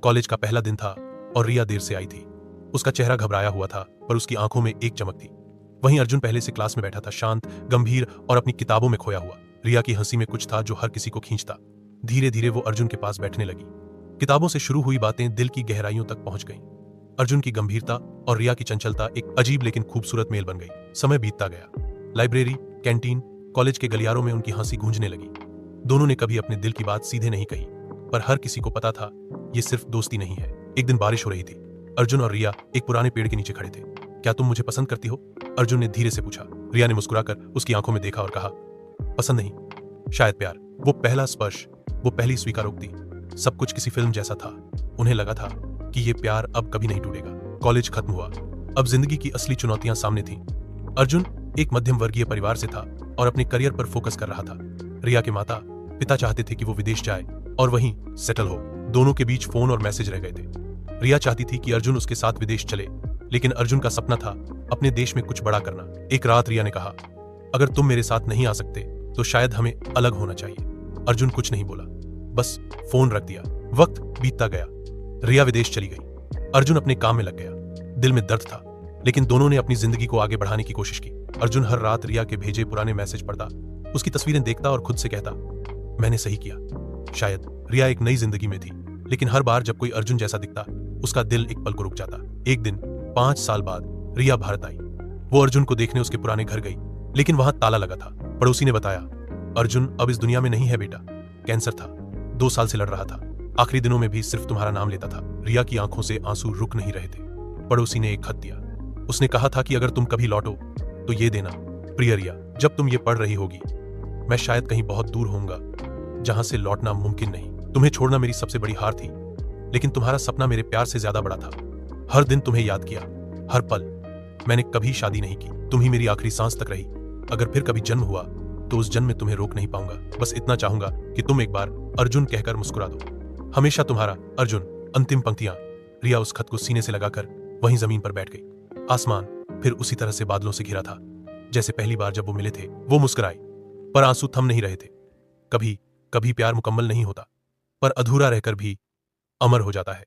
College का पहला दिन था और रिया देर से आई थी। उसका चेहरा घबराया हुआ था, पर उसकी आंखों में एक चमक थी। वहीं अर्जुन पहले से क्लास में बैठा था, शांत, गंभीर और अपनी किताबों में खोया हुआ। रिया की हंसी में कुछ था जो हर किसी को खींचता। धीरे धीरे वो अर्जुन के पास बैठने लगी। किताबों से शुरू हुई बातें दिल की गहराइयों तक पहुंच गईं। अर्जुन की गंभीरता और रिया की चंचलता एक अजीब लेकिन खूबसूरत मेल बन गई। समय बीतता गया। लाइब्रेरी, कैंटीन, कॉलेज के गलियारों में उनकी हंसी गूंजने लगी। दोनों ने कभी अपने दिल की बात सीधे नहीं कही, पर हर किसी को पता था ये सिर्फ दोस्ती नहीं है। एक दिन बारिश हो रही थी। अर्जुन और रिया एक पुराने पेड़ के नीचे खड़े थे। क्या तुम मुझे पसंद करती हो? अर्जुन ने धीरे से पूछा। रिया ने मुस्कुराकर उसकी आंखों में देखा और कहा, पसंद नहीं, शायद प्यार। वो पहला स्पर्श, वो पहली स्वीकारोक्ति, सब कुछ किसी फिल्म जैसा था। उन्हें लगा था कि ये प्यार अब कभी नहीं टूटेगा। कॉलेज खत्म हुआ। अब जिंदगी की असली चुनौतियां सामने थीं। अर्जुन एक मध्यम वर्गीय परिवार से था और अपने करियर पर फोकस कर रहा था। रिया के माता पिता चाहते थे कि वो विदेश जाए और वहीं सेटल हो। दोनों के बीच फोन और मैसेज रह गए थे। रिया चाहती थी कि अर्जुन उसके साथ विदेश चले, लेकिन अर्जुन का सपना था अपने देश में कुछ बड़ा करना। एक रात रिया ने कहा, अगर तुम मेरे साथ नहीं आ सकते तो शायद हमें अलग होना चाहिए। अर्जुन कुछ नहीं बोला, बस फोन रख दिया। वक्त बीतता गया। रिया विदेश चली गई। अर्जुन अपने काम में लग गया। दिल में दर्द था, लेकिन दोनों ने अपनी जिंदगी को आगे बढ़ाने की कोशिश की। अर्जुन हर रात रिया के भेजे पुराने मैसेज पढ़ता, उसकी तस्वीरें देखता और खुद से कहता, मैंने सही किया। शायद रिया एक नई जिंदगी में थी, लेकिन हर बार जब कोई अर्जुन जैसा दिखता, उसका दिल एक पल को रुक जाता। एक दिन 5 साल बाद रिया भारत आई। वो अर्जुन को देखने उसके पुराने घर गई, लेकिन वहां ताला लगा था। पड़ोसी ने बताया, अर्जुन अब इस दुनिया में नहीं है बेटा, कैंसर था, 2 साल से लड़ रहा था, आखिरी दिनों में भी सिर्फ तुम्हारा नाम लेता था। रिया की आंखों से आंसू रुक नहीं रहे थे। पड़ोसी ने एक खत दिया। उसने कहा था कि अगर तुम कभी लौटो तो ये देना, प्रिय रिया, जब तुम ये पढ़ रही होगी, मैं शायद कहीं बहुत दूर होऊंगा जहां से लौटना मुमकिन नहीं। तुम्हें छोड़ना मेरी सबसे बड़ी हार थी, लेकिन तुम्हारा सपना मेरे प्यार से ज्यादा बड़ा था। हर दिन तुम्हें याद किया, हर पल। मैंने कभी शादी नहीं की, तुम ही मेरी आखिरी सांस तक रही। अगर फिर कभी जन्म हुआ तो उस जन्म में तुम्हें रोक नहीं पाऊंगा। बस इतना चाहूंगा कि तुम एक बार अर्जुन कहकर मुस्कुरा दो। हमेशा तुम्हारा अर्जुन। अंतिम पंक्तियां। रिया उस खत को सीने से लगाकर वहीं जमीन पर बैठ गई। आसमान फिर उसी तरह से बादलों से घिरा था जैसे पहली बार जब वो मिले थे। वो मुस्कुराई, पर आंसू थम नहीं रहे थे। कभी कभी प्यार मुकम्मल नहीं होता, पर अधूरा रहकर भी अमर हो जाता है।